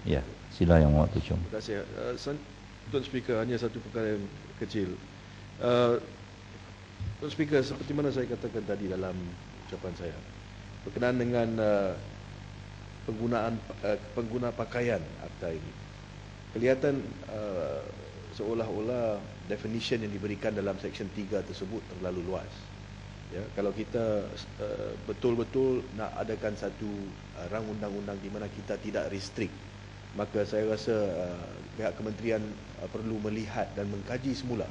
Ya, sila Yang Mulia Tuan. Terima kasih. Tuan Speaker, hanya satu perkara yang kecil. Tuan Speaker, seperti mana saya katakan tadi dalam ucapan saya, berkenaan dengan pengguna pakaian akta ini, kelihatan seolah-olah definition yang diberikan dalam Seksyen 3 tersebut terlalu luas. Ya, kalau kita betul-betul nak adakan satu rang undang-undang di mana kita tidak restrict, maka saya rasa pihak kementerian perlu melihat dan mengkaji semula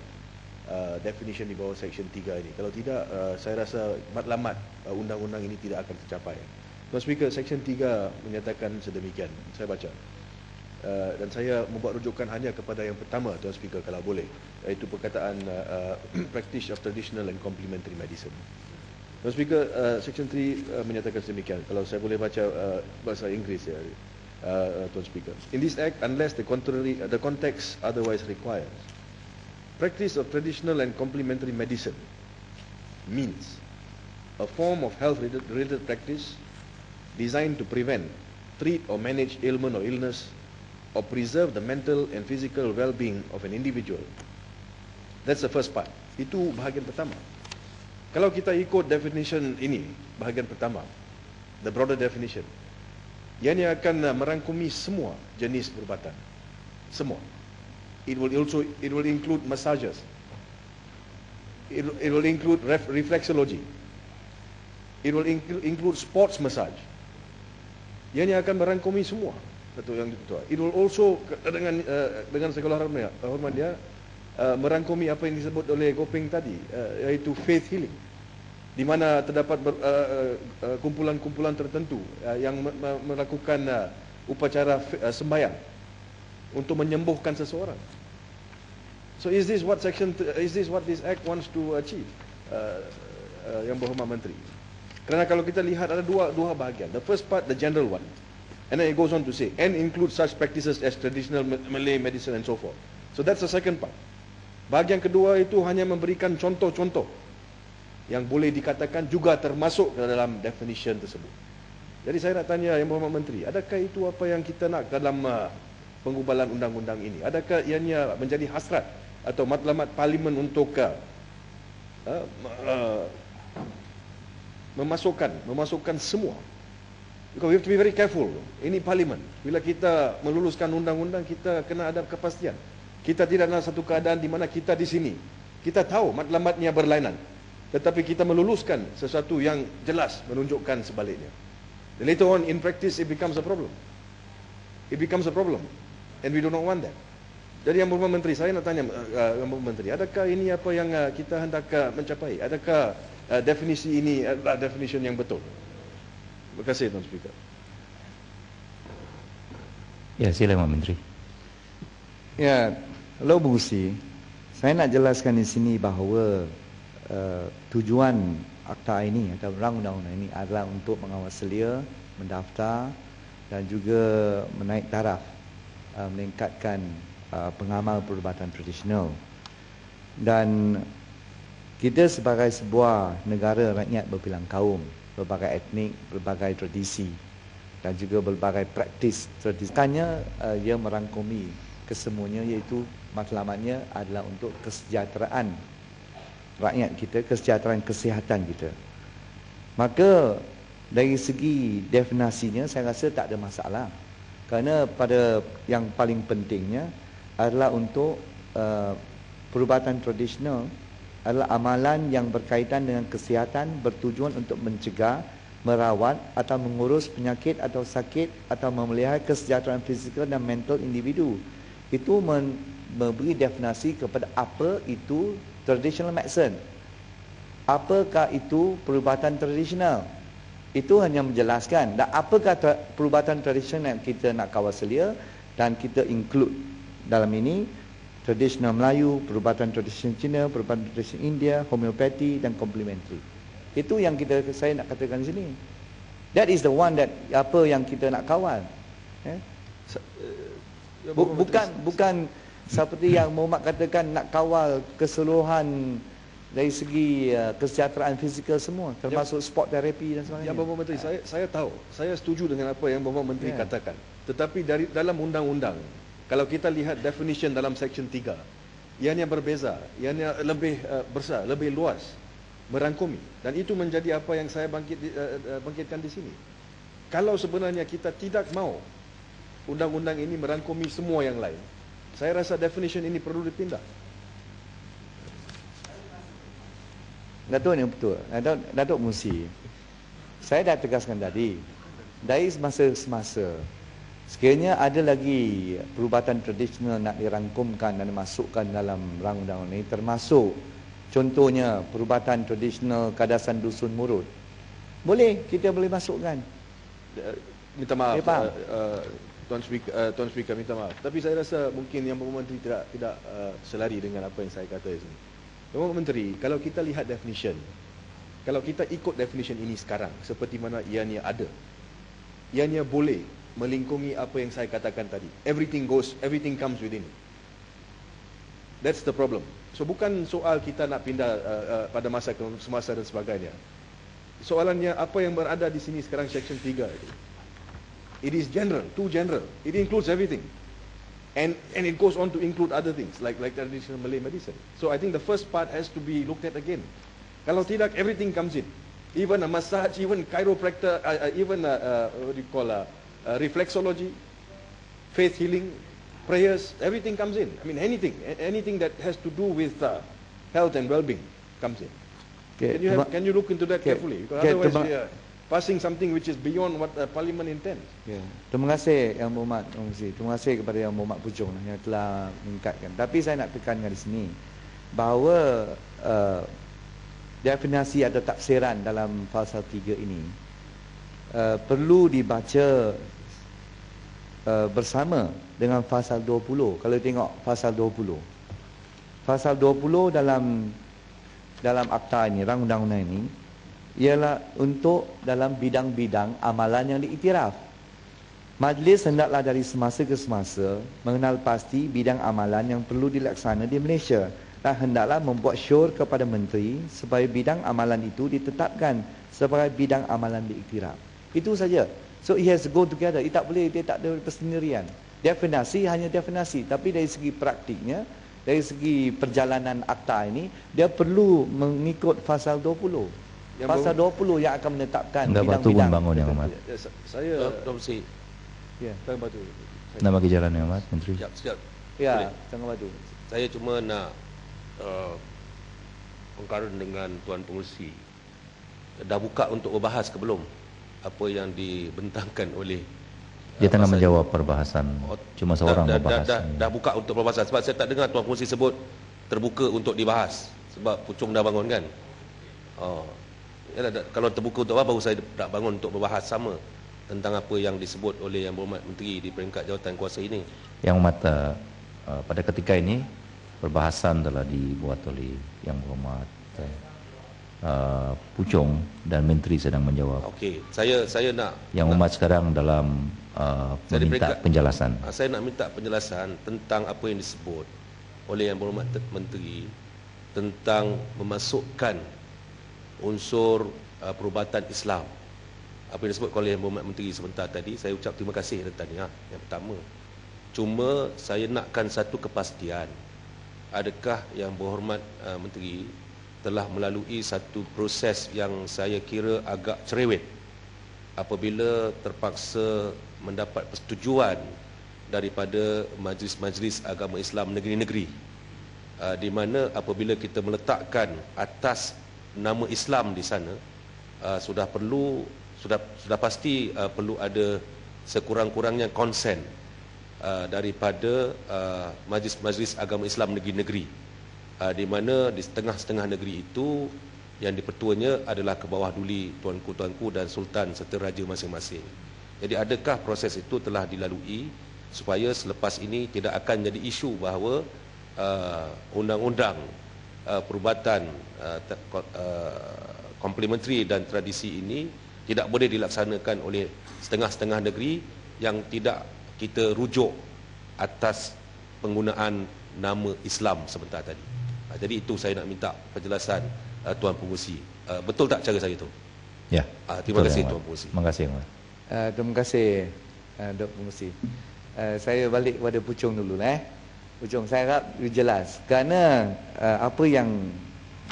definition di bawah Seksyen 3 ini. Kalau tidak, saya rasa matlamat undang-undang ini tidak akan tercapai. Tuan Speaker, Seksyen 3 menyatakan sedemikian. Saya baca. Dan saya membuat rujukan hanya kepada yang pertama, Tuan Speaker, kalau boleh, iaitu perkataan practice of traditional and complementary medicine. Tuan Speaker, Section 3 menyatakan sedemikian. Kalau saya boleh baca bahasa Inggeris ya, Tuan Speaker. In this act, unless the context otherwise requires, practice of traditional and complementary medicine means a form of health-related practice designed to prevent, treat or manage ailment or illness, or preserve the mental and physical well-being of an individual. That's the first part. Itu bahagian pertama. Kalau kita ikut definition ini, bahagian pertama, the broader definition, yang akan merangkumi semua jenis perubatan. Semua. It will include massages. It will include reflexology. It will include sports massage. Yang akan merangkumi semua. Betul yang itu. It will also dengan segala hormat dia merangkumi apa yang disebut oleh Gopeng tadi, iaitu faith healing, di mana terdapat kumpulan-kumpulan tertentu yang melakukan upacara sembahyang untuk menyembuhkan seseorang. So is this what this act wants to achieve, Yang Berhormat Menteri? Kerana kalau kita lihat ada dua bahagian. The first part, the general one. And then it goes on to say, and include such practices as traditional Malay medicine and so forth. So that's the second part. Bahagian kedua itu hanya memberikan contoh-contoh yang boleh dikatakan juga termasuk dalam definition tersebut. Jadi saya nak tanya Yang Berhormat Menteri, adakah itu apa yang kita nak dalam penggubalan undang-undang ini? Adakah ianya menjadi hasrat atau matlamat parlimen untuk memasukkan semua? Because we have to be very careful. Ini parlimen. Bila kita meluluskan undang-undang, kita kena ada kepastian. Kita tidak nak satu keadaan di mana kita di sini, kita tahu matlamatnya berlainan, tetapi kita meluluskan sesuatu yang jelas menunjukkan sebaliknya. And later on in practice it becomes a problem. It becomes a problem. And we do not want that. Jadi Yang Berhormat Menteri, saya nak tanya Yang Berhormat Menteri, adakah ini apa yang kita hendak mencapai? Adakah definisi ini adalah definition yang betul? Terima kasih, Tuan Speaker. Ya, sila Yang Berhormat Menteri. Ya, Lalu Pengurusi, saya nak jelaskan di sini bahawa tujuan akta ini atau rang undang-undang ini adalah untuk mengawal selia, mendaftar dan juga menaik taraf, meningkatkan pengamal perubatan tradisional. Dan kita sebagai sebuah negara rakyat berbilang kaum, berbagai etnik, berbagai tradisi dan juga berbagai praktis tradisi. Makanya ia merangkumi kesemuanya, iaitu matlamatnya adalah untuk kesejahteraan rakyat kita, kesejahteraan kesihatan kita. Maka dari segi definisinya saya rasa tak ada masalah. Kerana pada yang paling pentingnya adalah untuk perubatan tradisional adalah amalan yang berkaitan dengan kesihatan, bertujuan untuk mencegah, merawat atau mengurus penyakit atau sakit atau memelihara kesejahteraan fizikal dan mental individu. Itu memberi definisi kepada apa itu traditional medicine. Apakah itu perubatan tradisional? Itu hanya menjelaskan. Dan apakah perubatan tradisional yang kita nak kawal selia dan kita include dalam ini tradisional Melayu, perubatan tradisional Cina, perubatan tradisional India, homeopati dan complementary. Itu yang saya nak katakan di sini. That is the one that apa yang kita nak kawal. Bukan seperti yang Muhammad katakan nak kawal keseluruhan dari segi kesejahteraan fizikal semua, termasuk sport terapi dan sebagainya. Yang Bapak Menteri, saya tahu, saya setuju dengan apa yang Bapak Menteri katakan. Tetapi dalam undang-undang, kalau kita lihat definition dalam section 3, ianya berbeza, ianya lebih besar, lebih luas, merangkumi. Dan itu menjadi apa yang saya bangkitkan di sini. Kalau sebenarnya kita tidak mau undang-undang ini merangkumi semua yang lain, saya rasa definition ini perlu dipindah. Datuk ni betul. Datuk Musi, saya dah tegaskan tadi, dari semasa sekiranya ada lagi perubatan tradisional nak dirangkumkan dan dimasukkan dalam rang undang ini, termasuk contohnya perubatan tradisional kadasan dusun murut, kita boleh masukkan. Minta maaf, Tuan Speaker, minta maaf. Tapi saya rasa mungkin yang Bapak Menteri tidak selari dengan apa yang saya kata di sini. Bapak Menteri, kalau kita lihat definition, kalau kita ikut definition ini sekarang, seperti mana ianya ada, ianya boleh melingkungi apa yang saya katakan tadi. Everything comes within it. That's the problem. So bukan soal kita nak pindah pada masa ke semasa dan sebagainya. Soalannya apa yang berada di sini sekarang section 3 itu. It is general, too general. It includes everything. And it goes on to include other things like traditional Malay medicine. So I think the first part has to be looked at again. Kalau tidak, everything comes in. Even a massage, even chiropractor, even what do you call reflexology, faith healing, prayers, everything comes in. I mean anything that has to do with health and well-being comes in. Okay. Can you look into that carefully? Because otherwise we are passing something which is beyond what Parliament intends. Ya. Terima kasih Yang Berhormat Musi. Terima kasih kepada Yang Berhormat Puchong yang telah meningkatkan. Tapi saya nak tekankan di sini bahawa definisi atau tafsiran dalam pasal 3 ini perlu dibaca bersama dengan pasal 20. Kalau tengok pasal 20. Pasal 20 dalam akta ini, rang undang-undang ini, ialah untuk dalam bidang-bidang amalan yang diiktiraf. Majlis hendaklah dari semasa ke semasa mengenal pasti bidang amalan yang perlu dilaksana di Malaysia dan hendaklah membuat syaur kepada menteri supaya bidang amalan itu ditetapkan sebagai bidang amalan diiktiraf. Itu saja. So it has to go together. Dia tak ada persendirian. Definasi hanya definasi, tapi dari segi praktiknya, dari segi perjalanan akta ini, dia perlu mengikut pasal 20. Pasal 20 yang akan menetapkan bidang-bidang. Bangun Yang Amat. Saya Domsi. Ya. Tengah Batu. Nak bagi jalan Yang Amat, Menteri. Siap. Ya, Tengah Batu. Saya cuma nak mengkarun dengan Tuan Pengerusi. Dah buka untuk berbahas ke belum? Apa yang dibentangkan oleh Dia tengah menjawab perbahasan. Cuma seorang berbahas. Dah buka untuk perbahasan. Sebab saya tak dengar Tuan Pengerusi sebut terbuka untuk dibahas. Sebab Puchong dah bangun kan? Yalah, kalau terbuka untuk apa, baru saya nak bangun untuk berbahas sama tentang apa yang disebut oleh Yang Berhormat Menteri di peringkat jawatan kuasa ini. Yang Amat, pada ketika ini perbahasan telah dibuat oleh Yang Berhormat Puchong dan Menteri sedang menjawab. Okey, saya nak Yang Amat sekarang dalam meminta penjelasan. Saya nak minta penjelasan tentang apa yang disebut oleh Yang Berhormat Menteri tentang memasukkan unsur perubatan Islam. Apa yang disebut oleh Yang Berhormat Menteri sebentar tadi, saya ucap terima kasih tadi. Yang pertama, cuma saya nakkan satu kepastian. Adakah Yang Berhormat Menteri telah melalui satu proses yang saya kira agak cerewet apabila terpaksa mendapat persetujuan daripada majlis-majlis agama Islam negeri-negeri, di mana apabila kita meletakkan atas nama Islam di sana, sudah pasti perlu ada sekurang-kurangnya konsen daripada majlis-majlis agama Islam negeri-negeri, di mana di setengah-setengah negeri itu yang dipertuanya adalah ke bawah duli tuanku-tuanku dan sultan serta raja masing-masing. Jadi adakah proses itu telah dilalui supaya selepas ini tidak akan jadi isu bahawa undang-undang perubatan komplementari dan tradisi ini tidak boleh dilaksanakan oleh setengah-setengah negeri yang tidak kita rujuk atas penggunaan nama Islam sebentar tadi. Jadi itu saya nak minta penjelasan Tuan Pengerusi. Betul tak cara saya itu? Ya. Terima betul, kasih Yang Tuan Mulia. Pengerusi. Terima kasih, Yang Mulia. Terima kasih Dr. Pengerusi. Saya balik kepada Puchong dulu Puchong, saya harap jelas kerana apa yang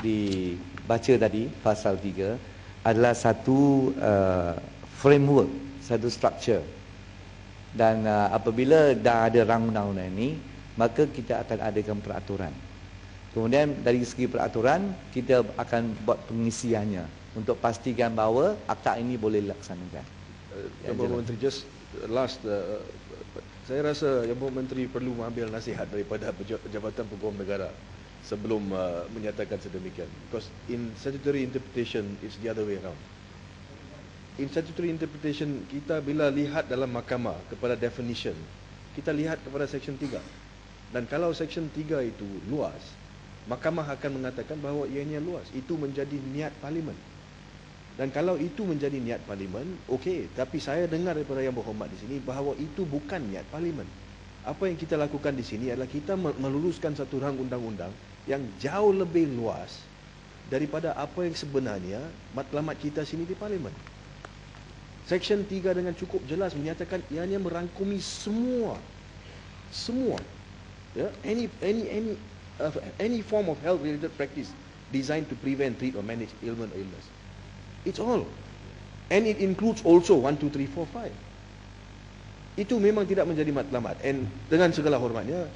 dibaca tadi pasal 3 adalah satu framework, satu structure. Dan apabila dah ada rang undang-undang ini, maka kita akan adakan peraturan. Kemudian dari segi peraturan, kita akan buat pengisiannya untuk pastikan bahawa akta ini boleh dilaksanakan. Yang Bapak Menteri, just last, saya rasa Yang Bapak Menteri perlu mengambil nasihat daripada Jabatan Peguam Negara sebelum menyatakan sedemikian. Because in statutory interpretation, it's the other way around. In statutory interpretation, kita bila lihat dalam mahkamah kepada definition, kita lihat kepada Section 3. Dan kalau Section 3 itu luas, mahkamah akan mengatakan bahawa ianya luas. Itu menjadi niat parlimen. Dan kalau itu menjadi niat parlimen, okey. Tapi saya dengar daripada Yang Berhormat di sini bahawa itu bukan niat parlimen. Apa yang kita lakukan di sini adalah kita meluluskan satu rang undang-undang yang jauh lebih luas daripada apa yang sebenarnya matlamat kita sini di parlimen. Section 3 dengan cukup jelas menyatakan ianya merangkumi semua, any form of health related practice designed to prevent, treat or manage ailment or illness. It's all. And it includes also 1, 2, 3, 4, 5. Itu memang tidak menjadi matlamat. And dengan segala hormatnya,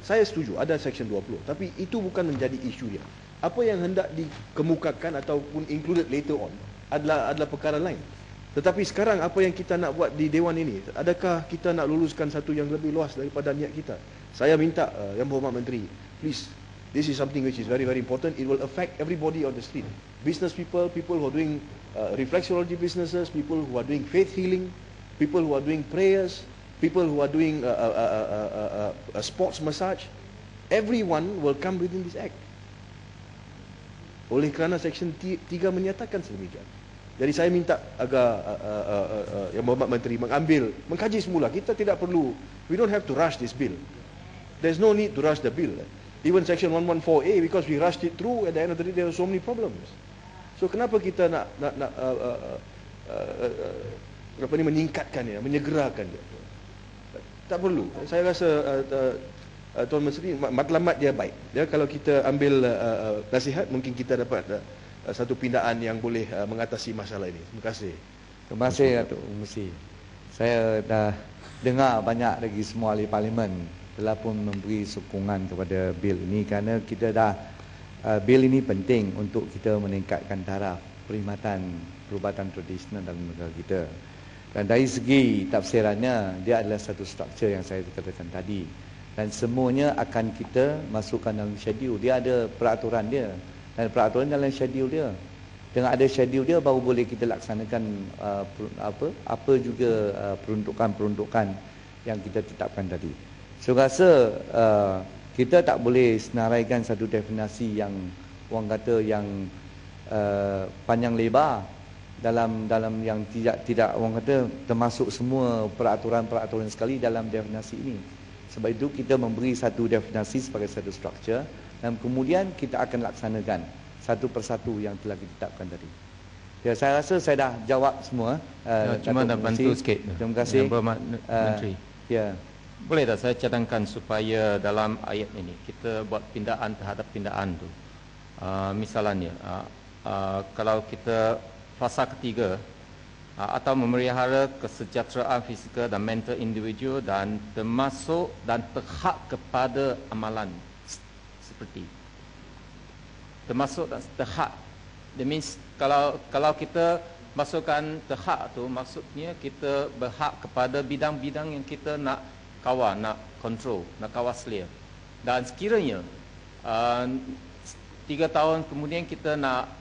saya setuju ada Section 20. Tapi itu bukan menjadi isu dia. Apa yang hendak dikemukakan ataupun included later on adalah perkara lain. Tetapi sekarang apa yang kita nak buat di Dewan ini, adakah kita nak luluskan satu yang lebih luas daripada niat kita? Saya minta Yang Berhormat Menteri, please, this is something which is very, very important. It will affect everybody on the street. Business people, people who are doing reflexology businesses, people who are doing faith healing, people who are doing prayers, people who are doing a sports massage. Everyone will come within this act. Oleh kerana Section 3 menyatakan sedemikian. Jadi saya minta agar Yang Berhormat Menteri mengkaji semula. Kita tidak perlu, we don't have to rush this bill. There's no need to rush the bill. Even Section 114A, because we rushed it through, at the end of the day there are so many problems. So kenapa kita nak meningkatkannya, menyegerakan dia? Tak perlu. Saya rasa Tuan Menteri, matlamat dia baik. Ya, kalau kita ambil nasihat, mungkin kita dapat satu pindaan yang boleh mengatasi masalah ini. Terima kasih. Terima kasih Datuk Pengerusi. Saya dah dengar banyak lagi semua ahli parlimen telah pun memberi sokongan kepada bil ini kerana kita dah bil ini penting untuk kita meningkatkan taraf perkhidmatan perubatan tradisional dalam negara kita. Dan dari segi tafsirannya, dia adalah satu struktur yang saya katakan tadi. Dan semuanya akan kita masukkan dalam schedule. Dia ada peraturan dia. Dan peraturan dalam schedule dia. Dengan ada schedule dia baru boleh kita laksanakan apa juga peruntukan-peruntukan yang kita tetapkan tadi. So rasa kita tak boleh senaraikan satu definisi yang orang kata yang panjang lebar dalam yang tidak orang kata termasuk semua peraturan-peraturan sekali dalam definisi ini. Sebab itu kita memberi satu definisi sebagai satu struktur dan kemudian kita akan laksanakan satu persatu yang telah ditetapkan tadi. Ya, saya rasa saya dah jawab semua. Cuma nak bantu sikit. Terima kasih. Yang Berhormat Menteri. Ya. Boleh tak saya cadangkan supaya dalam ayat ini kita buat pindaan terhadap pindaan tu. Misalnya, kalau kita fasa ketiga atau memelihara kesejahteraan fizikal dan mental individu dan termasuk dan terhad kepada amalan seperti termasuk dan terhad. That means kalau kita masukkan terhad tu, maksudnya kita berhak kepada bidang-bidang yang kita nak kawal, nak kontrol, nak kawal selia. Dan sekiranya 3 tahun kemudian kita nak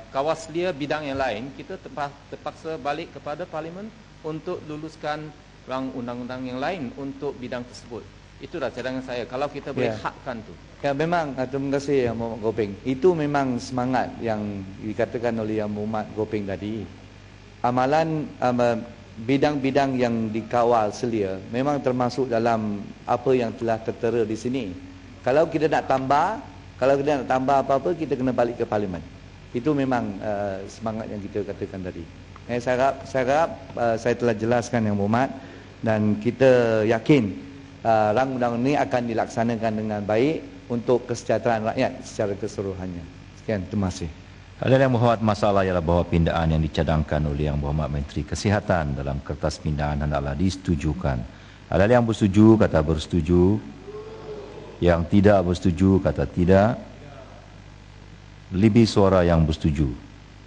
kawal selia bidang yang lain, kita terpaksa balik kepada parlimen untuk luluskan rang undang-undang yang lain untuk bidang tersebut. Itulah cadangan saya kalau kita boleh hakkan tu. Ya, memang, terima kasih Yang Berhormat Gopeng. Itu memang semangat yang dikatakan oleh Yang Berhormat Gopeng tadi. Amalan bidang-bidang yang dikawal selia memang termasuk dalam apa yang telah tertera di sini. Kalau kita nak tambah apa-apa, kita kena balik ke parlimen. Itu memang semangat yang kita katakan tadi. Saya harap saya telah jelaskan yang berhormat, dan kita yakin rang undang ini akan dilaksanakan dengan baik untuk kesejahteraan rakyat secara keseluruhannya. Sekian, terima kasih. Hadirin yang berhormat, masalah ialah bahawa pindaan yang dicadangkan oleh Yang Berhormat Menteri Kesihatan dalam kertas pindaan hendaklah disetujukan. Hadirin yang bersetuju kata bersetuju, yang tidak bersetuju kata tidak. Lebih suara yang bersetuju,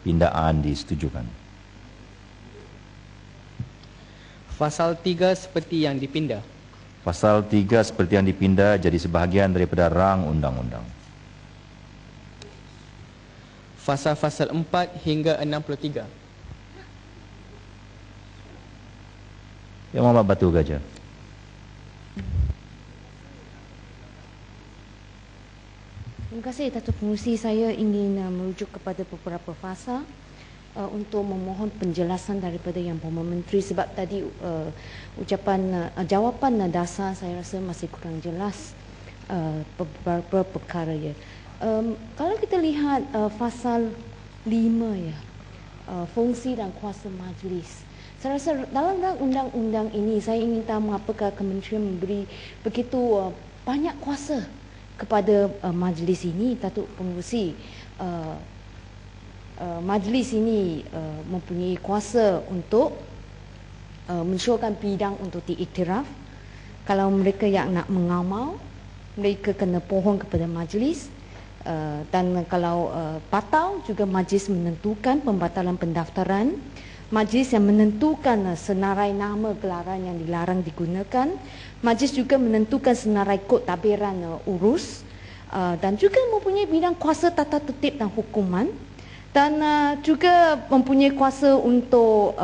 pindaan disetujukan. Pasal 3 seperti yang dipindah. Pasal 3 seperti yang dipindah jadi sebahagian daripada rang undang-undang. Fasal-fasal 4 hingga 63. Yang Muhammad Batu Gajah. Terima kasih Datuk Pengerusi. Saya ingin merujuk kepada beberapa fasa untuk memohon penjelasan daripada Yang Berhormat Menteri, sebab tadi jawapan dasar saya rasa masih kurang jelas beberapa perkara ya. Kalau kita lihat pasal 5 ya, fungsi dan kuasa majlis. Saya rasa dalam undang-undang ini saya ingin tahu mengapakah kementerian memberi begitu banyak kuasa kepada majlis ini, Datuk Pengerusi. Majlis ini mempunyai kuasa untuk mensyorkan bidang untuk diiktiraf. Kalau mereka yang nak mengamal, mereka kena pohon kepada majlis. Dan kalau batal juga majlis menentukan pembatalan pendaftaran. Majlis yang menentukan senarai nama gelaran yang dilarang digunakan. Majlis juga menentukan senarai kod tabiran urus, dan juga mempunyai bidang kuasa tata tertib dan hukuman, dan juga mempunyai kuasa untuk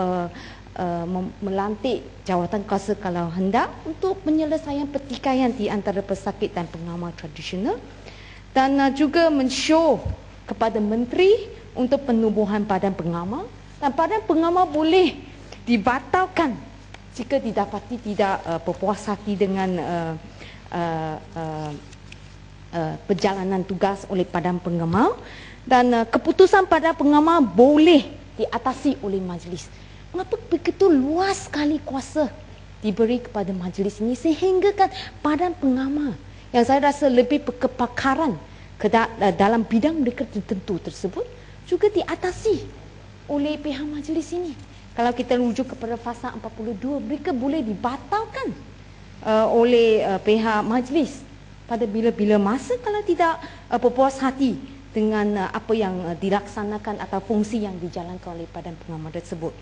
melantik jawatan kuasa kalau hendak untuk penyelesaian pertikaian di antara pesakit dan pengamal tradisional, dan juga mensyor kepada menteri untuk penubuhan badan pengamal, dan badan pengamal boleh dibatalkan jika didapati tidak berpuas hati dengan perjalanan tugas oleh badan pengamal, dan keputusan badan pengamal boleh diatasi oleh majlis. Mengapa begitu luas sekali kuasa diberi kepada majlis ini, sehingga kan badan pengamal yang saya rasa lebih berkepakaran dalam bidang mereka tertentu tersebut juga diatasi oleh pihak majlis ini. Kalau kita rujuk kepada pasal 42, mereka boleh dibatalkan oleh pihak majlis pada bila-bila masa kalau tidak berpuas hati dengan apa yang dilaksanakan atau fungsi yang dijalankan oleh badan pengamal tersebut.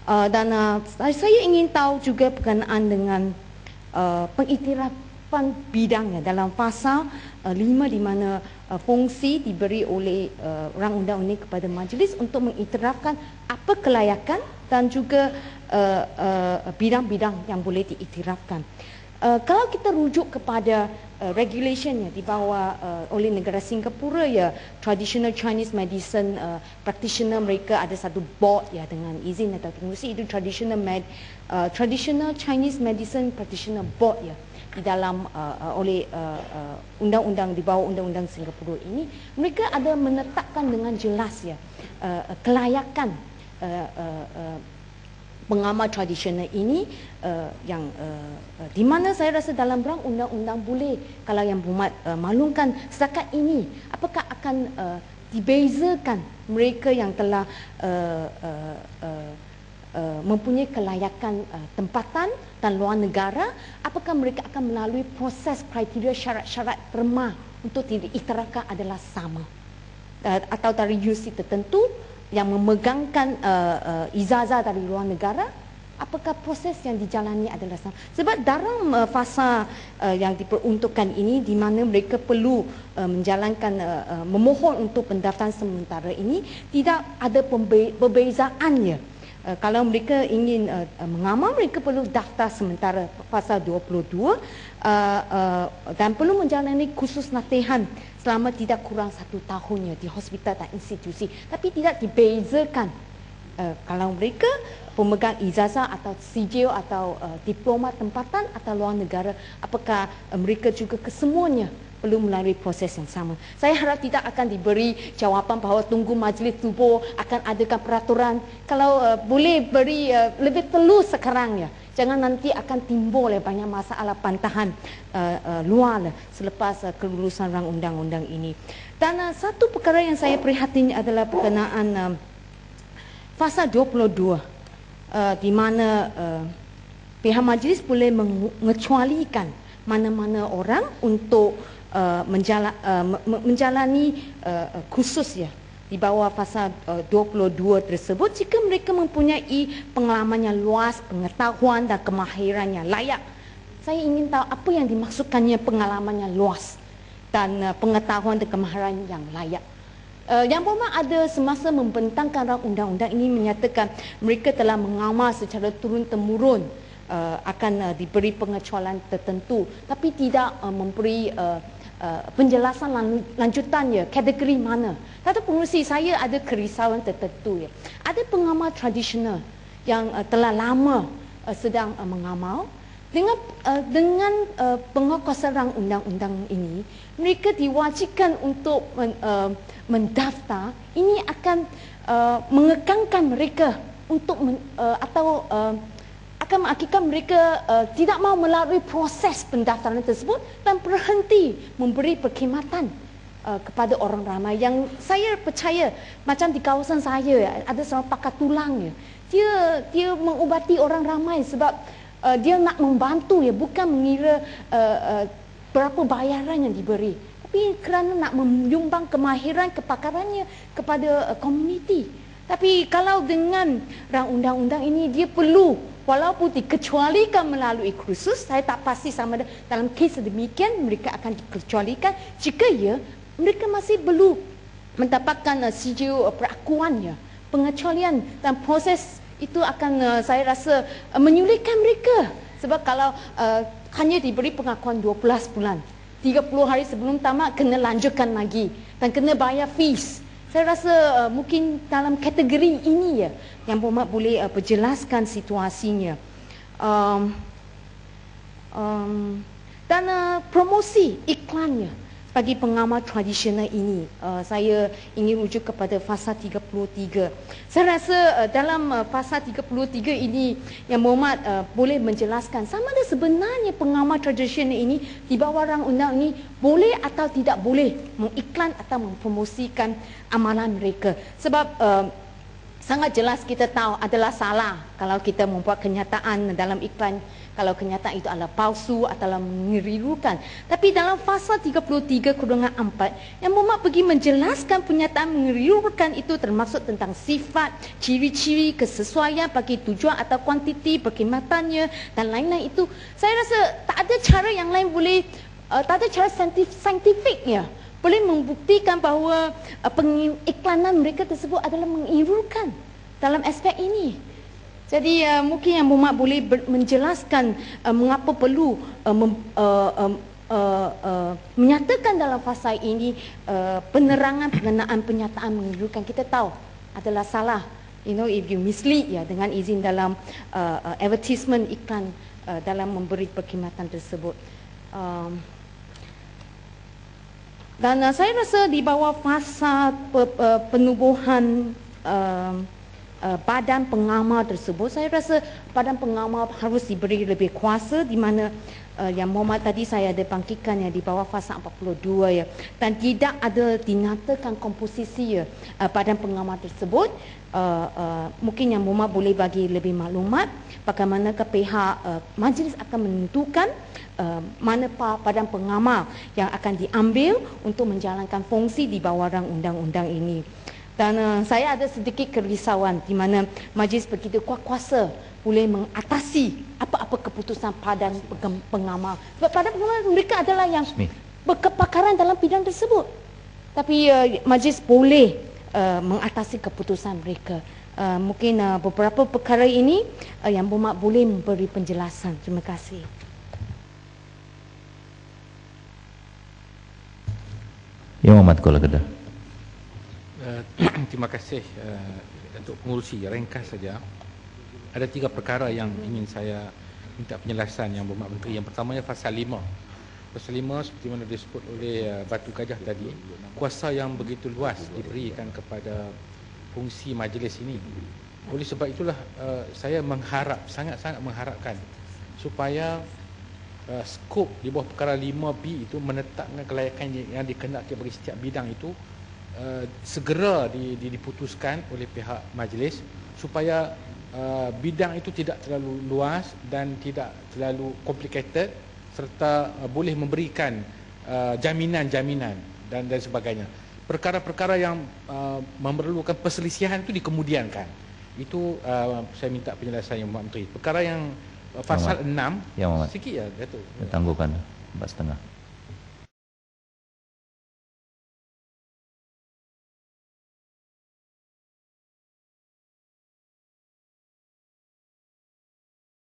Dan saya ingin tahu juga berkenaan dengan pengiktirafan bidangnya dalam pasal 5, di mana fungsi diberi oleh rang undang ini kepada majlis untuk mengiktirafkan apa kelayakan dan juga bidang-bidang yang boleh diiktirafkan. Kalau kita rujuk kepada regulationnya dibawa oleh negara Singapura ya, traditional Chinese medicine practitioner mereka ada satu board ya, dengan izin atau pengurusi itu traditional Chinese medicine practitioner board ya, di dalam oleh undang-undang, di bawah undang-undang Singapura ini, mereka ada menetapkan dengan jelas ya kelayakan pengamal tradisional ini, yang di mana saya rasa dalam rang undang-undang boleh, kalau Yang Berhormat maklumkan setakat ini, apakah akan dibezakan mereka yang telah mempunyai kelayakan tempatan dan luar negara, apakah mereka akan melalui proses kriteria syarat-syarat terma untuk diiktirafkan adalah sama, atau dari universiti tertentu yang memegangkan ijazah dari luar negara, apakah proses yang dijalani adalah sama? Sebab dalam fasa yang diperuntukkan ini, di mana mereka perlu menjalankan memohon untuk pendaftaran sementara ini, tidak ada perbezaannya. Kalau mereka ingin mengamal, mereka perlu daftar sementara pasal 22 dan perlu menjalani kursus latihan selama tidak kurang 1 tahunnya di hospital dan institusi. Tapi tidak dibezakan kalau mereka pemegang ijazah atau sijil atau diploma tempatan atau luar negara, apakah mereka juga kesemuanya perlu melalui proses yang sama. Saya harap tidak akan diberi jawapan bahawa tunggu majlis subuh akan adakan peraturan. Kalau boleh beri lebih telus sekarang ya. Jangan nanti akan timbul banyak masalah pantahan luar selepas kelulusan rang undang-undang ini. Dan satu perkara yang saya prihatin adalah berkenaan Fasal 22 di mana pihak majlis boleh mengecualikan mana-mana orang untuk menjalani khusus ya di bawah Fasal 22 tersebut jika mereka mempunyai pengalaman yang luas, pengetahuan dan kemahiran yang layak. Saya ingin tahu apa yang dimaksudkannya pengalaman yang luas dan pengetahuan dan kemahiran yang layak. Yang Berhormat ada semasa membentangkan rang undang-undang ini menyatakan mereka telah mengamal secara turun-temurun akan diberi pengecualian tertentu tapi tidak memberi penjelasan lanjutannya, kategori mana. Datuk Pengerusi, saya ada kerisauan tertentu ya. Ada pengamal tradisional yang telah lama sedang mengamal dengan pengukusan rang undang-undang ini, mereka diwajibkan untuk mendaftar. Ini akan mengekangkan mereka untuk akan mengakibatkan mereka tidak mahu melalui proses pendaftaran tersebut dan berhenti memberi perkhidmatan kepada orang ramai. Yang saya percaya macam di kawasan saya ada seorang pakar tulang dia mengubati orang ramai sebab dia nak membantu ya, bukan mengira berapa bayaran yang diberi, tapi kerana nak menyumbang kemahiran kepakarannya kepada komuniti. Tapi kalau dengan rang undang-undang ini dia perlu walaupun dikecualikan melalui kursus, saya tak pasti sama dalam kes demikian mereka akan dikecualikan. Jika ya, mereka masih perlu mendapatkan sijil perakuannya, pengecualian dan proses itu akan saya rasa menyulitkan mereka. Sebab kalau hanya diberi pengakuan 12 bulan, 30 hari sebelum tamat kena lanjutkan lagi dan kena bayar fees. Saya rasa mungkin dalam kategori ini ya yang Berhormat boleh berjelaskan situasinya. Dan promosi iklannya bagi pengamal tradisional ini, saya ingin rujuk kepada Fasal 33. Saya rasa dalam Fasal 33 ini yang Berhormat boleh menjelaskan sama ada sebenarnya pengamal tradisional ini di bawah rang undang ini boleh atau tidak boleh mengiklan atau mempromosikan amalan mereka. Sebab sangat jelas kita tahu adalah salah kalau kita membuat kenyataan dalam iklan kalau kenyataan itu adalah palsu atau mengerirukan. Tapi dalam Fasal 33 kurungan 4 yang Berhormat pergi menjelaskan pernyataan mengerirukan itu termasuk tentang sifat, ciri-ciri, kesesuaian bagi tujuan atau kuantiti perkhidmatannya dan lain-lain itu. Saya rasa tak ada cara yang lain boleh, tak ada cara saintifiknya boleh membuktikan bahawa pengiklanan mereka tersebut adalah mengirukan dalam aspek ini. Jadi mungkin yang Berhormat boleh menjelaskan mengapa perlu menyatakan dalam fasal ini penerangan pengenaan pernyataan mengirukan. Kita tahu adalah salah. You know, if you mislead ya dengan izin dalam advertisement iklan dalam memberi perkhidmatan tersebut. Dan saya rasa di bawah fasal penubuhan badan pengamal tersebut, saya rasa badan pengamal harus diberi lebih kuasa di mana yang Berhormat tadi saya ada bangkitkan ya di bawah Fasal 42 ya, dan tidak ada dinyatakan komposisi ya badan pengamal tersebut. Mungkin yang Berhormat boleh bagi lebih maklumat bagaimana pihak majlis akan menentukan mana badan pengamal yang akan diambil untuk menjalankan fungsi di bawah rang undang-undang ini. Dan saya ada sedikit kerisauan di mana majlis begitu kuasa boleh mengatasi apa-apa keputusan badan pengamal. Sebab badan pengamal mereka adalah yang berkepakaran dalam bidang tersebut. Tapi majlis boleh mengatasi keputusan mereka. Mungkin beberapa perkara ini yang Berhormat boleh memberi penjelasan. Terima kasih. Yang Muhammad Kuala Kedah. Terima kasih Datuk Pengerusi. Ringkas saja. Ada 3 perkara yang ingin saya minta penjelasan yang Berhormat Menteri. Yang pertamanya Fasal 5 Pasal 5 seperti mana disebut oleh Batu Gajah tadi, kuasa yang begitu luas diberikan kepada fungsi majlis ini. Oleh sebab itulah saya mengharap, sangat-sangat mengharapkan supaya skop di bawah perkara 5B itu menetapkan kelayakan yang dikehendaki bagi setiap bidang itu segera diputuskan oleh pihak majlis supaya bidang itu tidak terlalu luas dan tidak terlalu complicated serta boleh memberikan jaminan-jaminan dan sebagainya. Perkara-perkara yang memerlukan perselisihan itu dikemudiankan. Itu saya minta penjelasan yang Menteri. Perkara yang pasal 6 Ya, Muhammad. sikit ya Datuk. Tangguhkan 4.5.